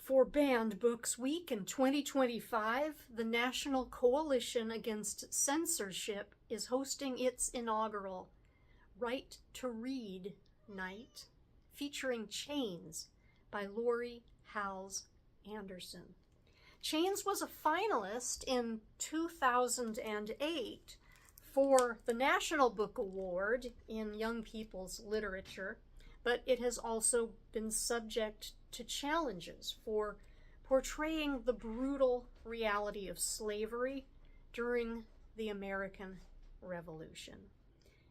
For Banned Books Week in 2025, the National Coalition Against Censorship is hosting its inaugural Right to Read night, featuring Chains by Laurie, Halse, Anderson. Chains was a finalist in 2008 for the National Book Award in Young People's Literature, but it has also been subject to challenges for portraying the brutal reality of slavery during the American Revolution.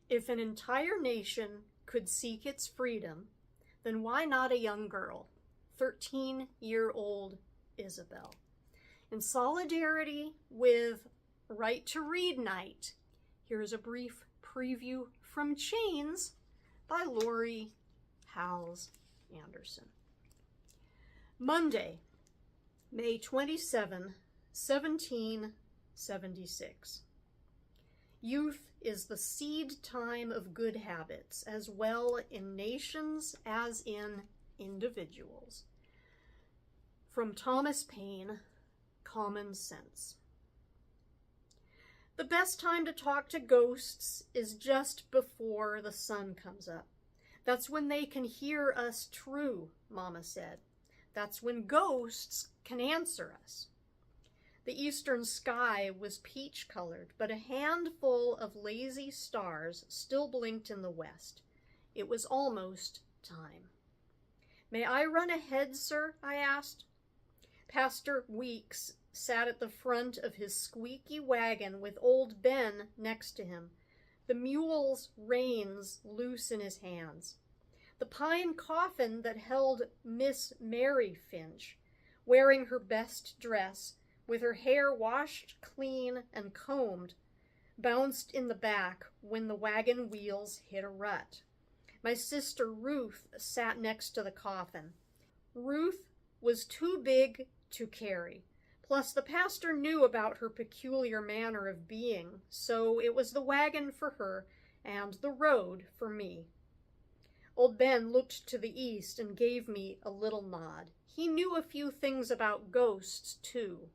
If an entire nation could seek its freedom, then why not a young girl, 13-year-old Isabel? In solidarity with Right to Read Night, here's a brief preview from Chains by Laurie, Halse, Anderson. Monday, May 27, 1776. Youth is the seed time of good habits, as well in nations as in individuals. From Thomas Paine, Common Sense. The best time to talk to ghosts is just before the sun comes up. That's when they can hear us true, Mama said. That's when ghosts can answer us. The eastern sky was peach-colored, but a handful of lazy stars still blinked in the west. It was almost time. "May I run ahead, sir?" I asked. Pastor Weeks sat at the front of his squeaky wagon with old Ben next to him, the mule's reins loose in his hands. The pine coffin that held Miss Mary Finch, wearing her best dress, with her hair washed clean and combed, bounced in the back when the wagon wheels hit a rut. My sister Ruth sat next to the coffin. Ruth was too big to carry. Plus, the pastor knew about her peculiar manner of being, so it was the wagon for her and the road for me. Old Ben looked to the east and gave me a little nod. He knew a few things about ghosts, too.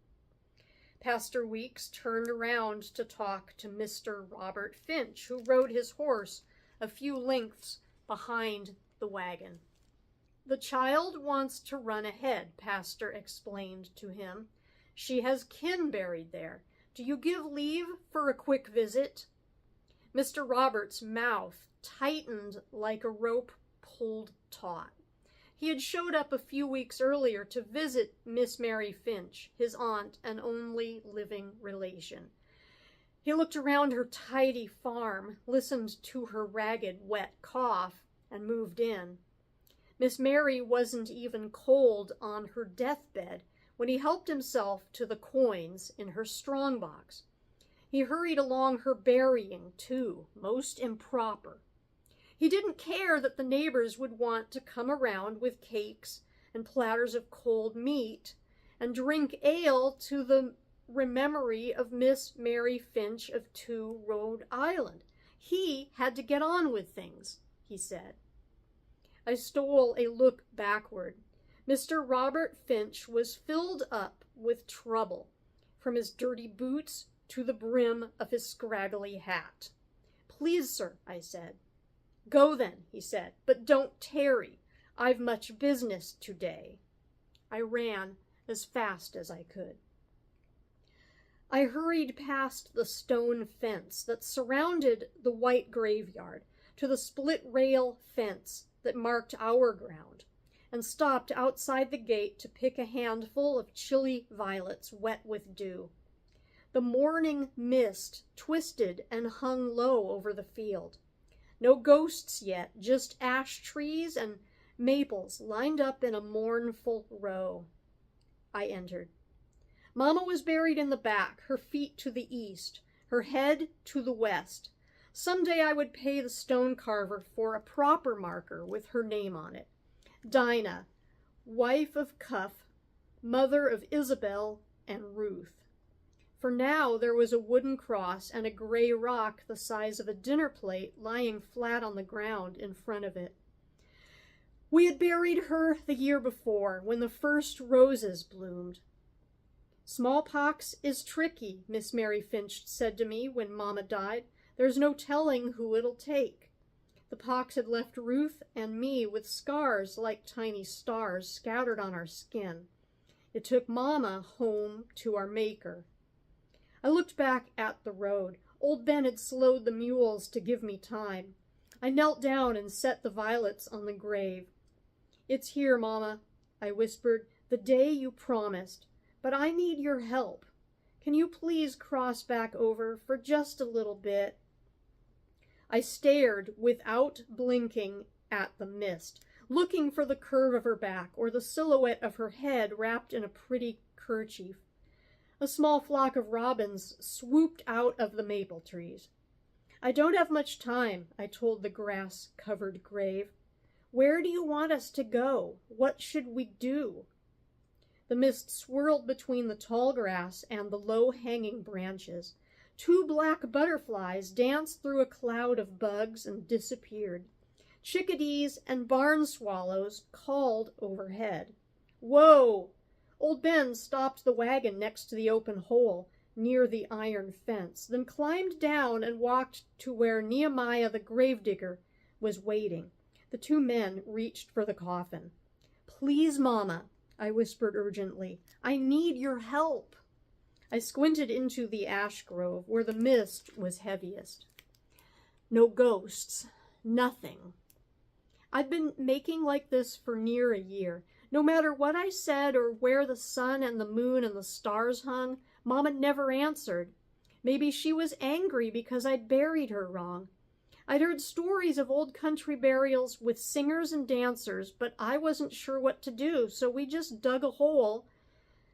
Pastor Weeks turned around to talk to Mr. Robert Finch, who rode his horse a few lengths behind the wagon. "The child wants to run ahead," Pastor explained to him. "She has kin buried there. Do you give leave for a quick visit?" Mr. Robert's mouth tightened like a rope pulled taut. He had showed up a few weeks earlier to visit Miss Mary Finch, his aunt and only living relation. He looked around her tidy farm, listened to her ragged, wet cough, and moved in. Miss Mary wasn't even cold on her deathbed when he helped himself to the coins in her strongbox. He hurried along her burying, too, most improper. He didn't care that the neighbors would want to come around with cakes and platters of cold meat and drink ale to the memory of Miss Mary Finch of 2 Rhode Island. He had to get on with things, he said. I stole a look backward. Mr. Robert Finch was filled up with trouble, from his dirty boots to the brim of his scraggly hat. "Please, sir," I said. "Go then," he said, "but don't tarry. I've much business today." I ran as fast as I could. I hurried past the stone fence that surrounded the white graveyard to the split rail fence that marked our ground, and stopped outside the gate to pick a handful of chilly violets wet with dew. The morning mist twisted and hung low over the field. No ghosts yet, just ash trees and maples lined up in a mournful row. I entered. Mama was buried in the back, her feet to the east, her head to the west. Someday I would pay the stone carver for a proper marker with her name on it. Dinah, wife of Cuff, mother of Isabel and Ruth. For now there was a wooden cross and a gray rock the size of a dinner plate lying flat on the ground in front of it. We had buried her the year before, when the first roses bloomed. Smallpox is tricky, Miss Mary Finch said to me when Mama died. There's no telling who it'll take. The pox had left Ruth and me with scars like tiny stars scattered on our skin. It took Mama home to our Maker. I looked back at the road. Old Ben had slowed the mules to give me time. I knelt down and set the violets on the grave. It's here, Mama, I whispered, the day you promised. But I need your help. Can you please cross back over for just a little bit? I stared without blinking at the mist, looking for the curve of her back or the silhouette of her head wrapped in a pretty kerchief. A small flock of robins swooped out of the maple trees. I don't have much time, I told the grass-covered grave. Where do you want us to go? What should we do? The mist swirled between the tall grass and the low-hanging branches. 2 black butterflies danced through a cloud of bugs and disappeared. Chickadees and barn swallows called overhead. Whoa! Old Ben stopped the wagon next to the open hole near the iron fence, then climbed down and walked to where Nehemiah the gravedigger was waiting. The 2 men reached for the coffin. Please, Mama, I whispered urgently. I need your help. I squinted into the ash grove where the mist was heaviest. No ghosts. Nothing. I'd been making like this for near a year. No matter what I said or where the sun and the moon and the stars hung, Mama never answered. Maybe she was angry because I'd buried her wrong. I'd heard stories of old country burials with singers and dancers, but I wasn't sure what to do, so we just dug a hole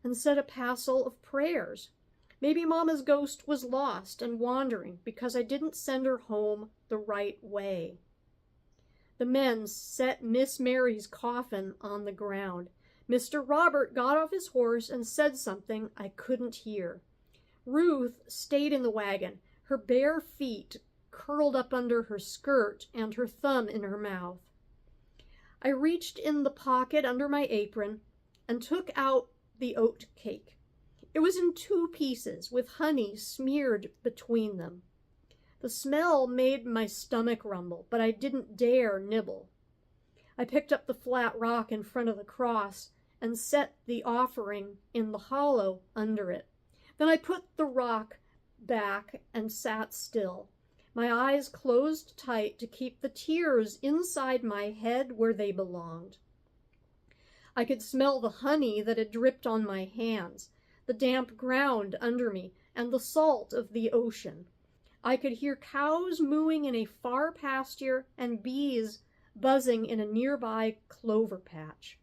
and said a passel of prayers. Maybe Mama's ghost was lost and wandering because I didn't send her home the right way. The men set Miss Mary's coffin on the ground. Mr. Robert got off his horse and said something I couldn't hear. Ruth stayed in the wagon, her bare feet curled up under her skirt and her thumb in her mouth. I reached in the pocket under my apron and took out the oat cake. It was in 2 pieces with honey smeared between them. The smell made my stomach rumble, but I didn't dare nibble. I picked up the flat rock in front of the cross and set the offering in the hollow under it. Then I put the rock back and sat still. My eyes closed tight to keep the tears inside my head where they belonged. I could smell the honey that had dripped on my hands, the damp ground under me, and the salt of the ocean. I could hear cows mooing in a far pasture and bees buzzing in a nearby clover patch.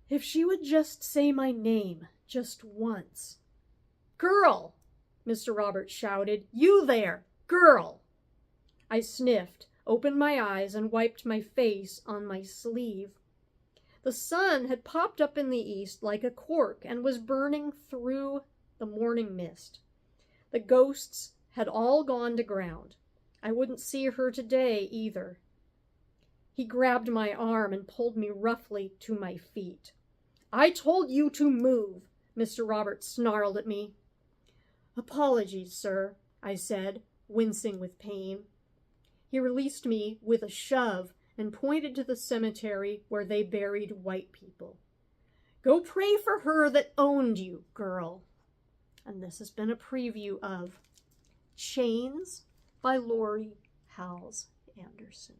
If she would just say my name, just once. Girl! Mr. Roberts shouted. You there! Girl! I sniffed, opened my eyes, and wiped my face on my sleeve. The sun had popped up in the east like a cork and was burning through the morning mist. The ghosts had all gone to ground. I wouldn't see her today either. He grabbed my arm and pulled me roughly to my feet. I told you to move, Mr. Roberts snarled at me. Apologies, sir, I said, wincing with pain. He released me with a shove and pointed to the cemetery where they buried white people. Go pray for her that owned you, girl. And this has been a preview of Chains by Laurie Halse Anderson.